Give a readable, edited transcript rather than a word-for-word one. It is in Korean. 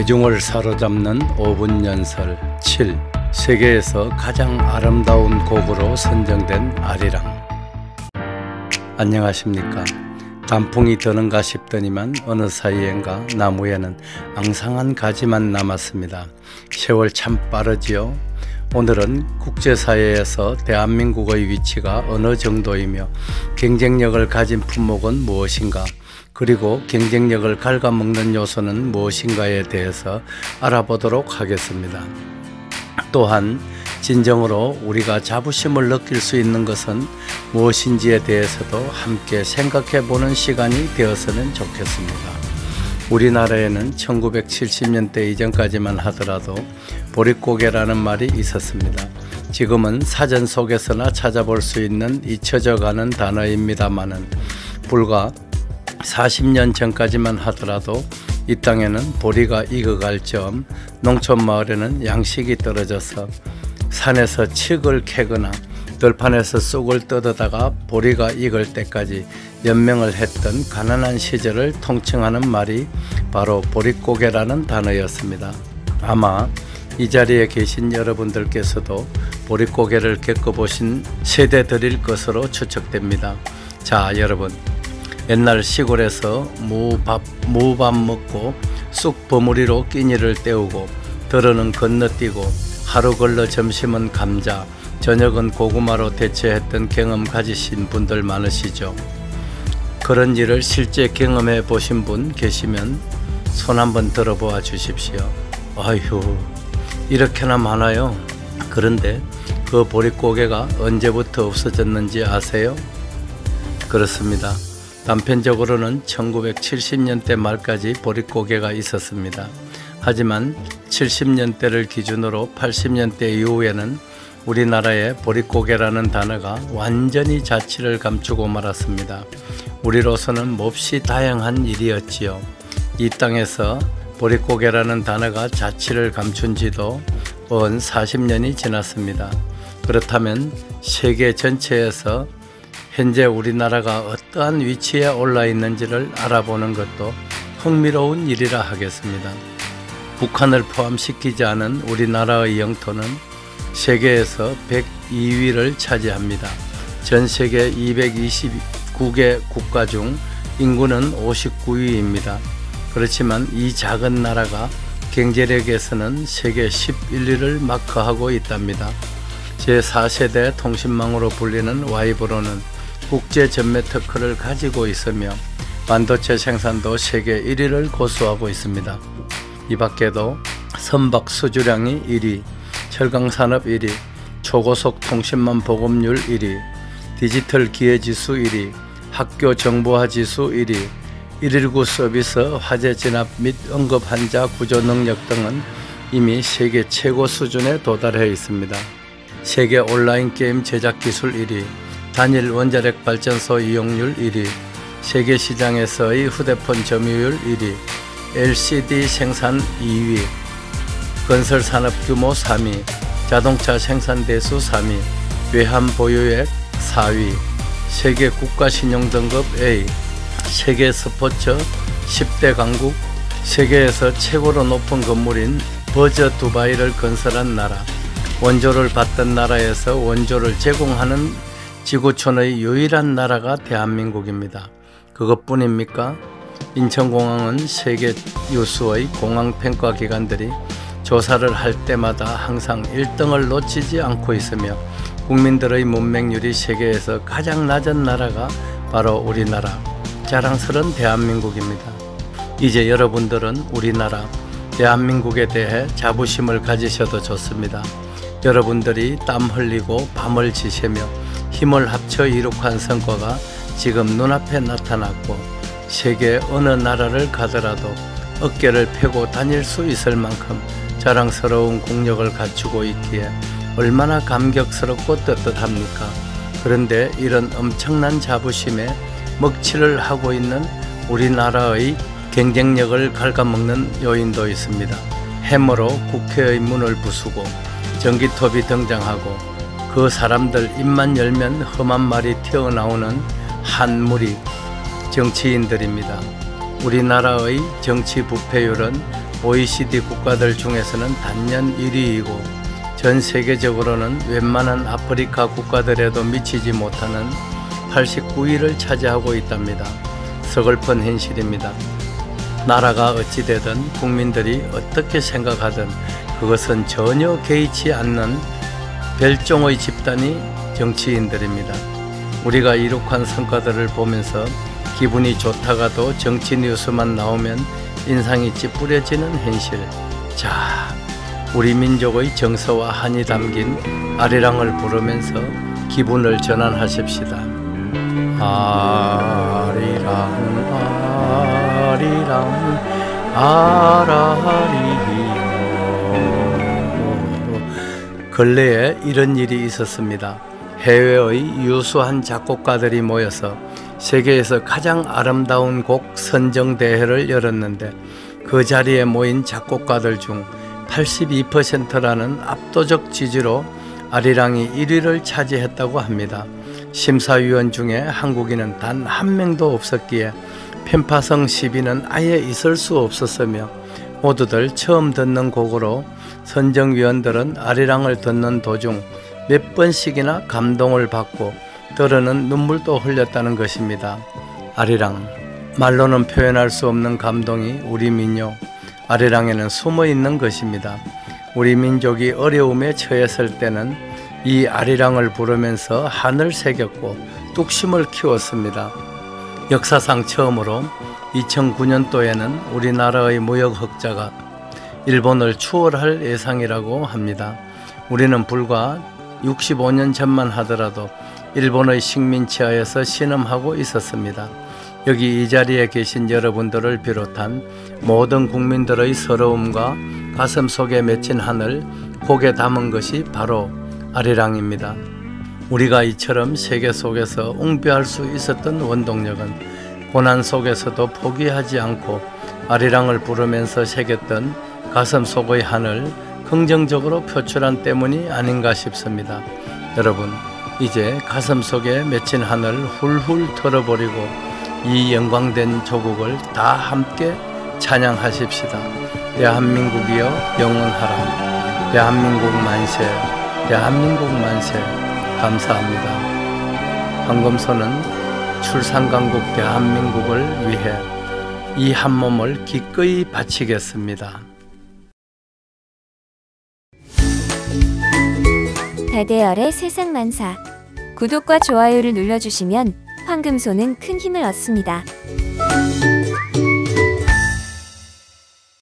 대중을 사로잡는 5분 연설 7. 세계에서 가장 아름다운 곡으로 선정된 아리랑. 안녕하십니까. 단풍이 드는가 싶더니만 어느 사이엔가 나무에는 앙상한 가지만 남았습니다. 세월 참 빠르지요. 오늘은 국제사회에서 대한민국의 위치가 어느 정도이며 경쟁력을 가진 품목은 무엇인가, 그리고 경쟁력을 갉아먹는 요소는 무엇인가에 대해서 알아보도록 하겠습니다. 또한 진정으로 우리가 자부심을 느낄 수 있는 것은 무엇인지에 대해서도 함께 생각해 보는 시간이 되었으면 좋겠습니다. 우리나라에는 1970년대 이전까지만 하더라도 보릿고개라는 말이 있었습니다. 지금은 사전 속에서나 찾아볼 수 있는 잊혀져가는 단어입니다마는 불과 40년 전까지만 하더라도 이 땅에는 보리가 익어갈 점, 농촌 마을에는 양식이 떨어져서 산에서 칡을 캐거나 들판에서 쑥을 뜯어다가 보리가 익을 때까지 연명을 했던 가난한 시절을 통칭하는 말이 바로 보릿고개라는 단어였습니다. 아마 이 자리에 계신 여러분들께서도 보릿고개를 겪어보신 세대들일 것으로 추측됩니다. 자, 여러분, 옛날 시골에서 무밥 먹고 쑥 버무리로 끼니를 때우고 들어는 건너뛰고 하루 걸러 점심은 감자, 저녁은 고구마로 대체했던 경험 가지신 분들 많으시죠? 그런 일을 실제 경험해 보신 분 계시면 손 한번 들어보아 주십시오. 아휴, 이렇게나 많아요. 그런데 그 보릿고개가 언제부터 없어졌는지 아세요? 그렇습니다. 단편적으로는 1970년대 말까지 보릿고개가 있었습니다. 하지만 70년대를 기준으로 80년대 이후에는 우리나라의 보릿고개라는 단어가 완전히 자취를 감추고 말았습니다. 우리로서는 몹시 다양한 일이었지요. 이 땅에서 보릿고개라는 단어가 자취를 감춘 지도 온 40년이 지났습니다. 그렇다면 세계 전체에서 현재 우리나라가 어떠한 위치에 올라 있는지를 알아보는 것도 흥미로운 일이라 하겠습니다. 북한을 포함시키지 않은 우리나라의 영토는 세계에서 102위를 차지합니다. 전 세계 229개 국가 중 인구는 59위입니다. 그렇지만 이 작은 나라가 경제력에서는 세계 11위를 마크하고 있답니다. 제4세대 통신망으로 불리는 와이브로는 국제 전매 특허를 가지고 있으며 반도체 생산도 세계 1위를 고수하고 있습니다. 이 밖에도 선박 수주량이 1위, 철강산업 1위, 초고속 통신망 보급률 1위, 디지털 기회지수 1위, 학교 정보화 지수 1위, 119 서비스 화재 진압 및 응급 환자 구조 능력 등은 이미 세계 최고 수준에 도달해 있습니다. 세계 온라인 게임 제작 기술 1위, 단일 원자력 발전소 이용률 1위, 세계 시장에서의 휴대폰 점유율 1위, LCD 생산 2위, 건설 산업 규모 3위, 자동차 생산 대수 3위, 외환 보유액 4위, 세계 국가 신용 등급 A, 세계 스포츠 10대 강국, 세계에서 최고로 높은 건물인 버저 두바이를 건설한 나라, 원조를 받던 나라에서 원조를 제공하는 지구촌의 유일한 나라가 대한민국입니다. 그것뿐입니까? 인천공항은 세계 유수의 공항평가기관들이 조사를 할 때마다 항상 1등을 놓치지 않고 있으며 국민들의 문맹률이 세계에서 가장 낮은 나라가 바로 우리나라, 자랑스러운 대한민국입니다. 이제 여러분들은 우리나라, 대한민국에 대해 자부심을 가지셔도 좋습니다. 여러분들이 땀 흘리고 밤을 지새며 힘을 합쳐 이룩한 성과가 지금 눈앞에 나타났고 세계 어느 나라를 가더라도 어깨를 펴고 다닐 수 있을 만큼 자랑스러운 국력을 갖추고 있기에 얼마나 감격스럽고 떳떳합니까? 그런데 이런 엄청난 자부심에 먹칠을 하고 있는 우리나라의 경쟁력을 갉아먹는 요인도 있습니다. 해머로 국회의 문을 부수고 전기톱이 등장하고 그 사람들 입만 열면 험한 말이 튀어나오는 한 무리 정치인들입니다. 우리나라의 정치 부패율은 OECD 국가들 중에서는 단연 1위이고 전 세계적으로는 웬만한 아프리카 국가들에도 미치지 못하는 89위를 차지하고 있답니다. 서글픈 현실입니다. 나라가 어찌되든 국민들이 어떻게 생각하든 그것은 전혀 개의치 않는 별종의 집단이 정치인들입니다. 우리가 이룩한 성과들을 보면서 기분이 좋다가도 정치 뉴스만 나오면 인상이 찌푸려지는 현실. 자, 우리 민족의 정서와 한이 담긴 아리랑을 부르면서 기분을 전환하십시다. 아리랑 아리랑 아라리요. 근래에 이런 일이 있었습니다. 해외의 유수한 작곡가들이 모여서 세계에서 가장 아름다운 곡 선정대회를 열었는데 그 자리에 모인 작곡가들 중 82%라는 압도적 지지로 아리랑이 1위를 차지했다고 합니다. 심사위원 중에 한국인은 단 한 명도 없었기에 편파성 시비는 아예 있을 수 없었으며 모두들 처음 듣는 곡으로 선정위원들은 아리랑을 듣는 도중 몇 번씩이나 감동을 받고 때로는 눈물도 흘렸다는 것입니다. 아리랑, 말로는 표현할 수 없는 감동이 우리 민요 아리랑에는 숨어 있는 것입니다. 우리 민족이 어려움에 처했을 때는 이 아리랑을 부르면서 한을 새겼고 뚝심을 키웠습니다. 역사상 처음으로 2009년도에는 우리나라의 무역 흑자가 일본을 추월할 예상이라고 합니다. 우리는 불과 65년 전만 하더라도 일본의 식민지 하에서 신음하고 있었습니다. 여기 이 자리에 계신 여러분들을 비롯한 모든 국민들의 서러움과 가슴 속에 맺힌 한을 곡에 담은 것이 바로 아리랑입니다. 우리가 이처럼 세계 속에서 웅변할 수 있었던 원동력은 고난 속에서도 포기하지 않고 아리랑을 부르면서 새겼던 가슴 속의 한을 긍정적으로 표출한 때문이 아닌가 싶습니다. 여러분, 이제 가슴 속에 맺힌 한을 훌훌 털어버리고 이 영광된 조국을 다 함께 찬양하십시다. 대한민국이여 영원하라. 대한민국 만세. 대한민국 만세. 감사합니다. 황금소는 출산강국 대한민국을 위해 이 한 몸을 기꺼이 바치겠습니다. 달대열의 세상만사. 구독과 좋아요를 눌러주시면 황금소는 큰 힘을 얻습니다.